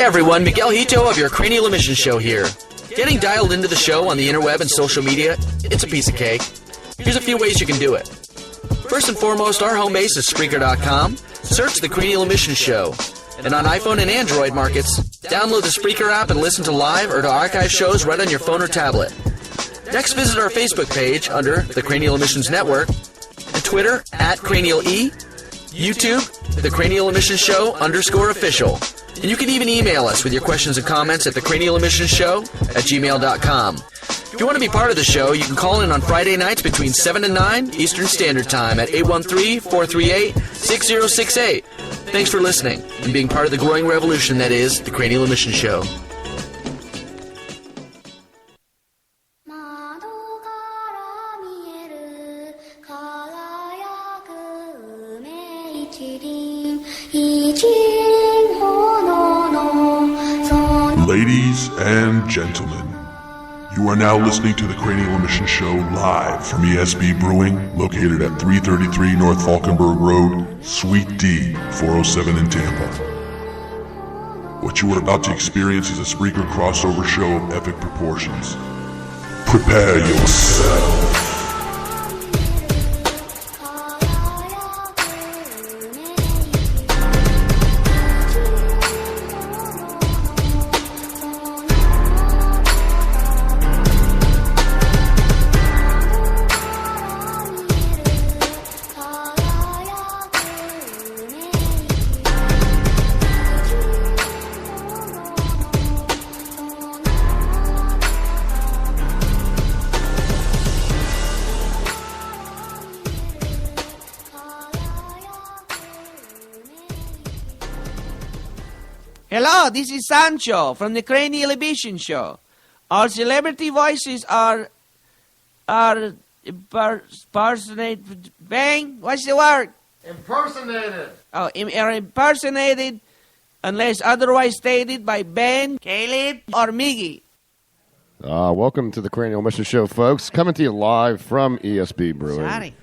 everyone, Miguel Hito of your Cranial Emission Show here. Getting dialed into the show on the interweb and social media, it's a piece of cake. Here's a few ways you can do it. First and foremost, our home base is Spreaker.com. Search the Cranial Emission Show. And on iPhone and Android markets, download the Spreaker app and listen to live or to archive shows right on your phone or tablet. Next, visit our Facebook page under the Cranial Emissions Network, and Twitter @CranialE, YouTube, the Cranial Emissions Show _official. And you can even email us with your questions and comments at thecranialemissionshow@gmail.com. If you want to be part of the show, you can call in on Friday nights between 7 and 9 Eastern Standard Time at 813-438-6068. Thanks for listening and being part of the growing revolution that is the Cranial Emissions Show. Ladies and gentlemen, you are now listening to the Cranial Emission Show live from ESB Brewing, located at 333 North Falkenberg Road, Suite D, 407 in Tampa. What you are about to experience is a Spreaker crossover show of epic proportions. Prepare yourself. Hello, this is Sancho from the Cranial Emission Show. Our celebrity voices are impersonated. Bang? What's the word? Impersonated. Oh, are impersonated unless otherwise stated by Ben, Caleb, or Miggy. Welcome to the Cranial Emission Show, folks. Coming to you live from ESB Brewing. Sorry.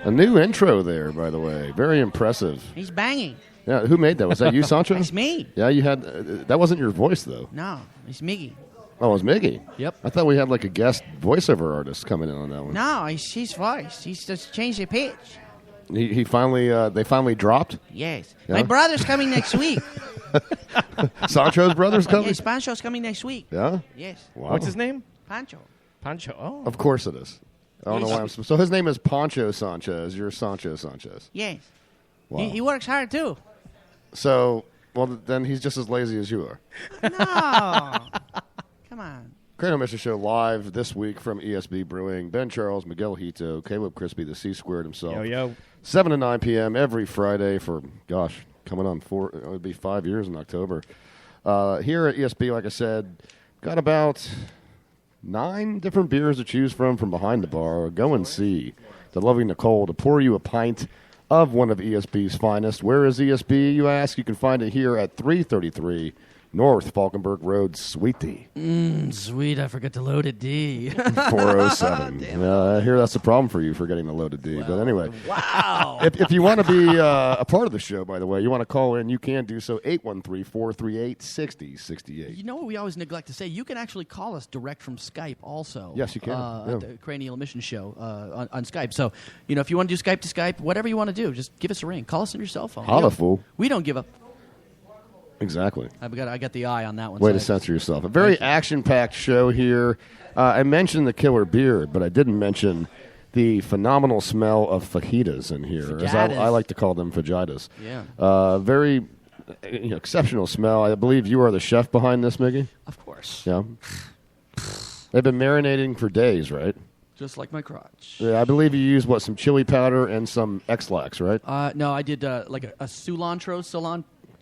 A new intro there, by the way. Very impressive. He's banging. Yeah, who made that? Was that you, Sancho? It's me. Yeah, you had... that wasn't your voice, though. No, it's Miggy. Oh, it was Miggy? Yep. I thought we had like a guest voiceover artist coming in on that one. No, it's his voice. He's just changed the pitch. He finally... they finally dropped? Yes. Yeah? My brother's coming next week. Sancho's brother's coming? Yes, Pancho's coming next week. Yeah? Yes. Wow. What's his name? Pancho. Pancho. Oh. Of course it is. I don't know why I'm... So his name is Pancho Sanchez. You're Sancho Sanchez. Yes. Wow. He works hard, too. So, well, then he's just as lazy as you are. No. Come on. Cranial Emission Show live this week from ESB Brewing. Ben Charles, Miguel Hito, Caleb Crispy, the C-Squared himself. Yo. 7 to 9 p.m. every Friday for, coming on it would be 5 years in October. Here at ESB, like I said, got about 9 different beers to choose from behind the bar. Go and see the lovely Nicole to pour you a pint of one of ESB's finest. Where is ESB, you ask? You can find it here at 333 North Falkenberg Road, Suite D. Sweet, I forgot to load a D. 407. I hear that's a problem for you, forgetting to load a D. But anyway. Wow. If you want to be a part of the show, by the way, you want to call in, you can do so, 813-438-6068. You know what we always neglect to say? You can actually call us direct from Skype also. Yes, you can. At the Cranial Emission Show on Skype. So, if you want to do Skype to Skype, whatever you want to do, just give us a ring. Call us on your cell phone. Holla, fool. We don't give up. Exactly. I got the eye on that one. Way to censor yourself. A very action-packed show here. I mentioned the killer beer, but I didn't mention the phenomenal smell of fajitas in here, as I like to call them fajitas. Yeah. Very exceptional smell. I believe you are the chef behind this, Miggy? Of course. Yeah. They've been marinating for days, right? Just like my crotch. Yeah, I believe you used, some chili powder and some X-Lax, right? No, I did like a cilantro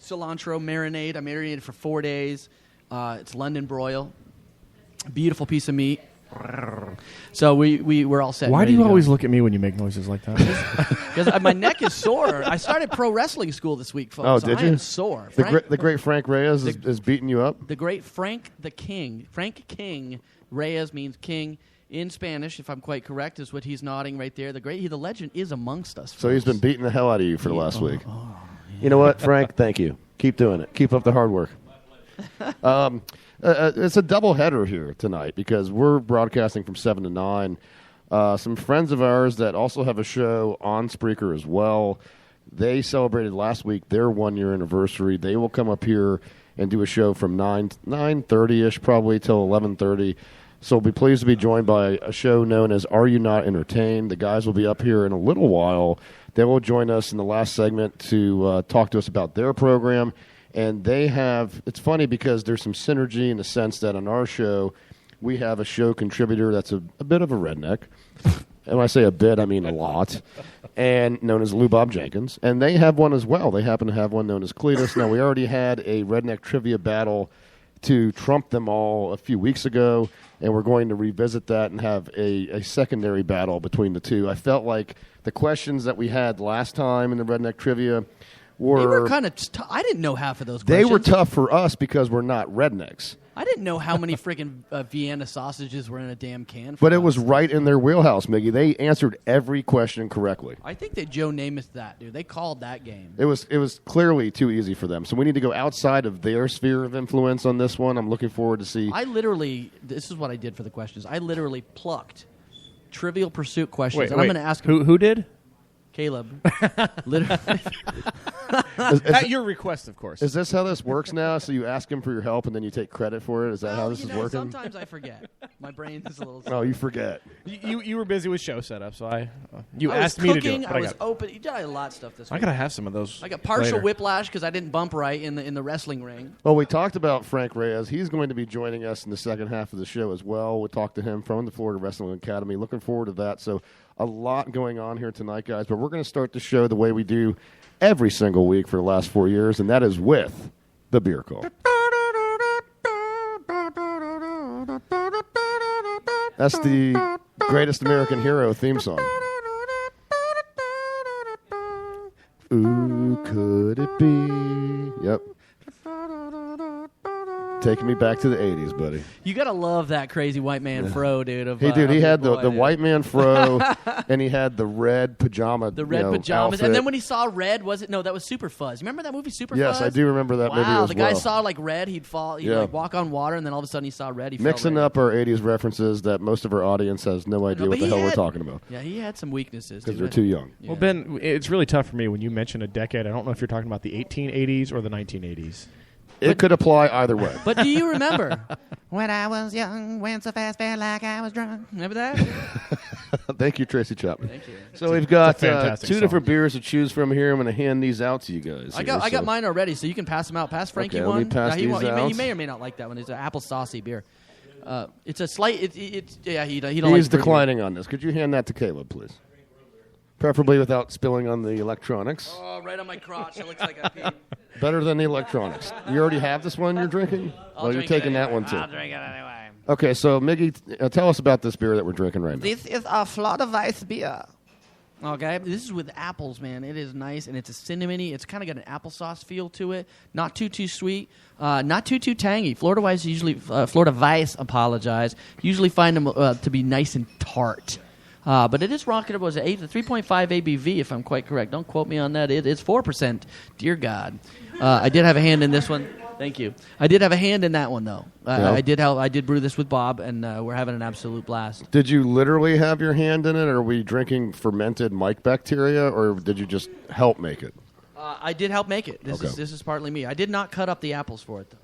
marinade. I marinated for 4 days. It's London broil. Beautiful piece of meat. So we were all set. Why do you always look at me when you make noises like that? Because my neck is sore. I started pro wrestling school this week, folks. Oh, did you? I am sore. The great Frank Reyes is beating you up? The great Frank the King. Frank King. Reyes means king in Spanish, if I'm quite correct, is what he's nodding right there. The legend is amongst us, folks. So he's been beating the hell out of you for the last week. You know what, Frank? Thank you. Keep doing it. Keep up the hard work. It's a double header here tonight because we're broadcasting from 7 to 9. Some friends of ours that also have a show on Spreaker as well. They celebrated last week their 1-year anniversary. They will come up here and do a show from 9:30ish probably till 11:30. So we'll be pleased to be joined by a show known as Are You Not Entertained? The guys will be up here in a little while. They will join us in the last segment to talk to us about their program. And they have, it's funny because there's some synergy in the sense that on our show, we have a show contributor that's a bit of a redneck. And when I say a bit, I mean a lot. And known as Lou Bob Jenkins. And they have one as well. They happen to have one known as Cletus. Now, we already had a redneck trivia battle to trump them all a few weeks ago. And we're going to revisit that and have a secondary battle between the two. I felt like the questions that we had last time in the redneck trivia They were kind of I didn't know half of those They questions. were tough for us because we're not rednecks. I didn't know how many freaking Vienna sausages were in a damn can. But it was right in their wheelhouse, Miggy. They answered every question correctly. I think that Joe Namath that, dude. They called that game. It was clearly too easy for them. So we need to go outside of their sphere of influence on this one. I'm looking forward to see. This is what I did for the questions. I literally plucked Trivial Pursuit questions. Wait, and I'm going to ask him. Who did? Caleb. Literally. At your request, of course. Is this how this works now? So you ask him for your help and then you take credit for it? Is that how this is working? Sometimes I forget. My brain is a little. Oh, you forget. You were busy with show setup, so I was asked me to do cooking, it. But I was open. You did a lot of stuff this week. I gotta have some of those. I got partial later. whiplash because I didn't bump right in the wrestling ring. Well, we talked about Frank Reyes. He's going to be joining us in the second half of the show as well. We'll talk to him from the Florida Wrestling Academy. Looking forward to that. So a lot going on here tonight, guys. But we're going to start the show the way we do every single week for the last 4 years, and that is with the beer call. That's the Greatest American Hero theme song. Ooh, could it be? Yep. Taking me back to the 80s, buddy. You gotta love that crazy white man fro, dude. He had the white man fro, and he had the red pajama. The red pajamas, outfit. and then when he saw red, that was Super Fuzz. You remember that movie Super Fuzz? Yes, I do remember that movie Wow, as the well. guy saw like red, he'd fall, he'd like walk on water, and then all of a sudden he saw red. He Mixing fell red. up our 80s references that most of our audience has no idea what the hell we're talking about. Yeah, he had some weaknesses because they're too young. Yeah. Well, Ben, it's really tough for me when you mention a decade. I don't know if you're talking about the 1880s or the 1980s. It could apply either way. But do you remember when I was young, went so fast, felt like I was drunk? Remember that? Thank you, Tracy Chapman. Thank you. So we've got fantastic two song. different beers to choose from here. I'm going to hand these out to you guys. I got mine already, so you can pass them out. Pass Frankie Okay, let one. me pass he these won't- out. He may or may not like that one. It's an apple saucy beer. It's a slight. He don't He's like declining on this. Could you hand that to Caleb, please? Preferably without spilling on the electronics. Oh, right on my crotch. It looks like I peed. Better than the electronics. You already have this one you're drinking? I'll You're drink taking it that anyway. one too. I'll drink it anyway. Okay, so Miggy, tell us about this beer that we're drinking right now. This is a Florida Weiss beer. Okay, this is with apples, man. It is nice, and it's a cinnamony. It's kind of got an applesauce feel to it. Not too sweet. Not too tangy. Florida Weiss usually find them to be nice and tart. But it is rocking about 3.5 ABV, if I'm quite correct. Don't quote me on that. It's 4%. Dear God. I did have a hand in this one. Thank you. I did have a hand in that one, though. Yeah. I did brew this with Bob, and we're having an absolute blast. Did you literally have your hand in it? Or are we drinking fermented mycobacteria, or did you just help make it? I did help make it. This is partly me. I did not cut up the apples for it, though.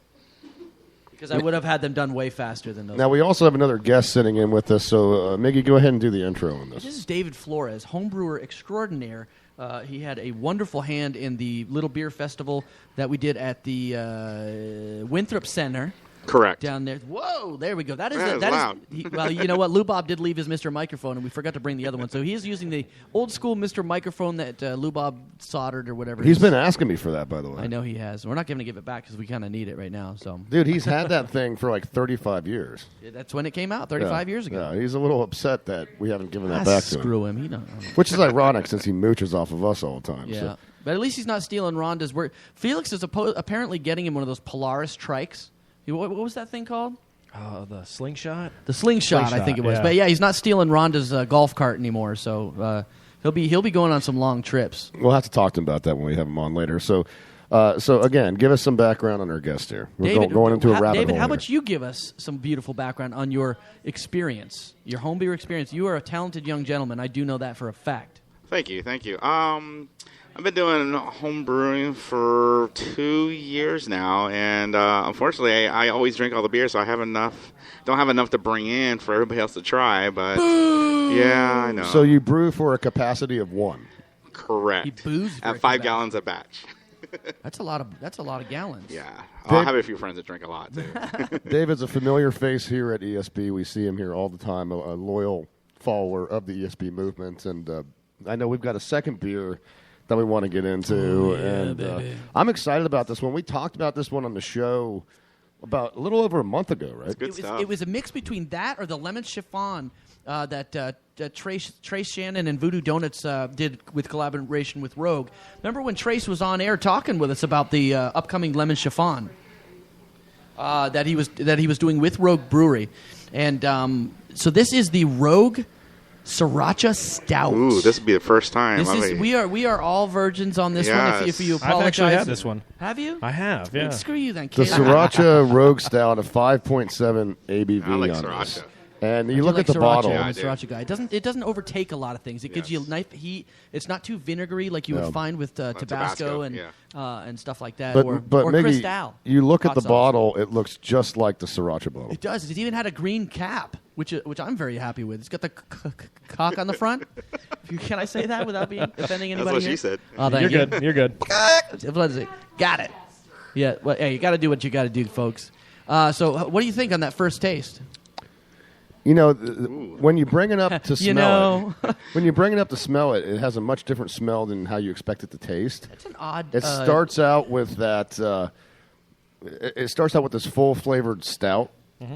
Because I would have had them done way faster than those. Now, we also have another guest sitting in with us, so Miggy, go ahead and do the intro on this. This is David Flores, homebrewer extraordinaire. He had a wonderful hand in the little beer festival that we did at the Winthrop Center. Correct. Down there. Whoa, there we go. That is loud. Well, you know what? Lou Bob did leave his Mr. Microphone, and we forgot to bring the other one. So he is using the old school Mr. Microphone that Lou Bob soldered or whatever. He's been asking me for that, by the way. I know he has. We're not going to give it back because we kind of need it right now. So, Dude, he's had that thing for like 35 years. that's when it came out, 35 years ago. Yeah, he's a little upset that we haven't given that back to him. Screw him. He don't. Which is ironic since he mooches off of us all the time. Yeah. So. But at least he's not stealing Rhonda's work. Felix is apparently getting him one of those Polaris trikes. What was that thing called? The slingshot? The slingshot, I think it was. yeah. But yeah, he's not stealing Rhonda's golf cart anymore. So he'll be going on some long trips. We'll have to talk to him about that when we have him on later. So So again, give us some background on our guest here. We're going into a rabbit David, hole how here. about you give us some beautiful background on your experience, your home beer experience? You are a talented young gentleman. I do know that for a fact. Thank you. I've been doing home brewing for 2 years now, and unfortunately, I always drink all the beer, so don't have enough to bring in for everybody else to try. But yeah, I know. So you brew for a capacity of 1. Correct. He boozes at 5 gallons a batch. That's a lot of gallons. Yeah, I'll have a few friends that drink a lot too. David's a familiar face here at ESB. We see him here all the time, a loyal follower of the ESB movement, and I know we've got a second beer that we want to get into, I'm excited about this one. We talked about this one on the show about a little over a month ago, right? It was a mix between that or the lemon chiffon that Trace Shannon and Voodoo Donuts did with collaboration with Rogue. Remember when Trace was on air talking with us about the upcoming lemon chiffon that he was doing with Rogue Brewery, and so this is the Rogue Sriracha Stout. Ooh, this would be the first time. We are all virgins on this one. If you apologize, I've actually had this one. Have you? I have. Yeah. Screw you then. The Sriracha Rogue Stout, a 5.7 ABV I like on Sriracha. this. And you look like at the Sriracha. bottle. I'm a Sriracha guy. It doesn't overtake a lot of things. It gives you a nice heat. It's not too vinegary like you would find with Tabasco and stuff like that, or Miggy, Cristal. you look at hot the sauce. bottle; it looks just like the Sriracha bottle. It does. It even had a green cap, which I'm very happy with. It's got the cock on the front. Can I say that without offending anybody? That's what here? she said. Oh, thank You're you. good. You're good. Got it. Yeah. Well, hey, you got to do what you got to do, folks. So, what do you think on that first taste? You know, when you bring it up to smell it, when you bring it up to smell it, it has a much different smell than how you expect it to taste. It's an odd. It starts out with that. It starts out with this full flavored stout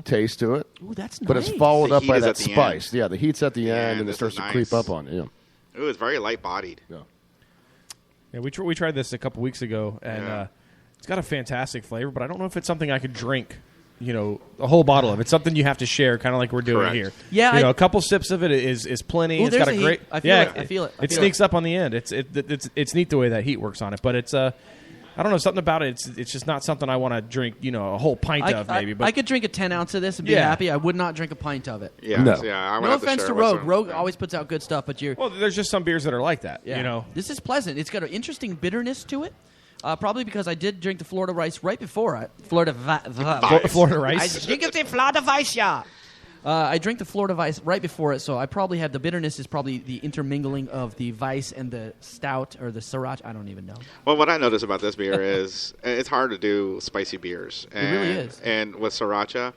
taste to it. Ooh, that's nice. But it's followed The up heat by is that at the spice. end. Yeah, the heat's at the end, and it this starts is to creep nice. up on it. Yeah. Ooh, it's very light bodied. Yeah, we tried this a couple weeks ago, and it's got a fantastic flavor, but I don't know if it's something I could drink. A whole bottle of it. It's something you have to share, kind of like we're doing Correct. here. Yeah, a couple sips of it is plenty. Ooh, It's got there's a a great. heat. I feel it. I feel it. I It feel sneaks up on the end. It's neat the way that heat works on it, but it's I don't know, something about it. It's just not something I want to drink. A whole pint of maybe. But I could drink a 10 ounce of this and be Yeah. happy. I would not drink a pint of it. Yeah, No. I'm gonna No have offense share to with Rogue. some- Rogue always puts out good stuff, but you're. well, there's just some beers that are like that. Yeah. This is pleasant. It's got an interesting bitterness to it. Probably because I did drink the Florida Rice right before it. Florida Rice. drink the Florida Vice, yeah. I drank the Florida Vice right before it, so I probably have the bitterness is probably the intermingling of the Vice and the Stout or the Sriracha. I don't even know. Well, what I noticed about this beer is it's hard to do spicy beers. And, really is. And with Sriracha,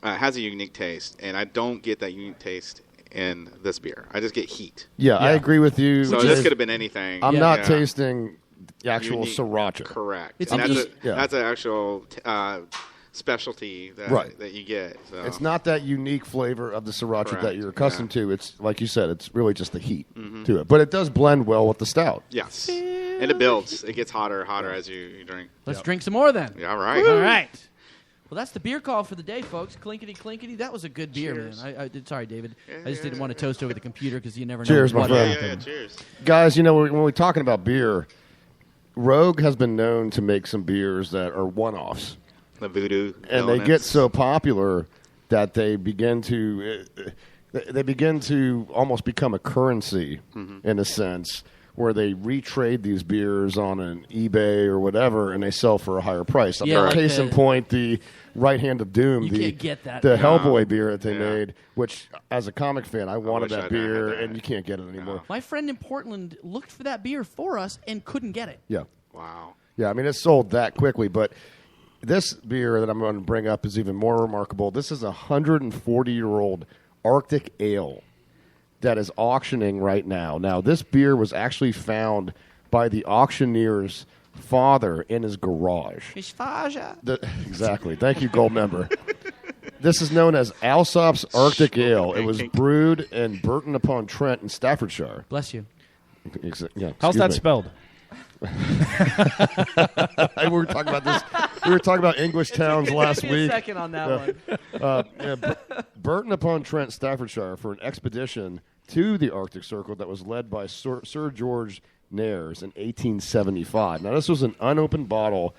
it has a unique taste, and I don't get that unique taste in this beer. I just get heat. Yeah, I agree with you. So this could have been anything. I'm Yeah. not Yeah. tasting the actual Unique- Sriracha. Correct. It's And an that's an actual specialty that you get. So. It's not that unique flavor of the Sriracha that Correct. you're accustomed to. It's like you said, it's really just the heat to it. But it does blend well with the stout. Yes. And it builds. It gets hotter as you drink. Let's drink some more then. Yeah, all right. All right. Well, that's the beer call for the day, folks. Clinkety, clinkety. That was a good beer, Cheers. man. I did. Sorry, David. I just didn't want to toast over the computer because you never know Cheers, my what friend. happened. Cheers. Guys, when we're talking about beer, Rogue has been known to make some beers that are one-offs. The Voodoo And they Donuts. get so popular that they begin to almost become a currency in a sense, where they retrade these beers on an eBay or whatever, and they sell for a higher price. Yeah, like Case in the- point, the Right Hand of Doom, You can't get that. the No. Hellboy beer that they Yeah. made, which as a comic fan, I wanted wish that I'd had beer, that. and you can't get it anymore. My friend in Portland looked for that beer for us and couldn't get it. Yeah. Wow. Yeah, I mean, it sold that quickly, but this beer that I'm going to bring up is even more remarkable. This is a 140-year-old Arctic ale that is auctioning right now. Now, this beer was actually found by the auctioneer's father in his garage. Exactly. Thank you, gold member. This is known as Alsop's Arctic Ale. It was brewed in Burton-upon-Trent in Staffordshire. Bless you. Yeah, How's excuse that me. spelled? We were talking about this. We were talking about English towns last Give me week. a second on that one. Burton-upon-Trent, Staffordshire, for an expedition to the Arctic Circle that was led by Sir George Nares in 1875. Now, this was an unopened bottle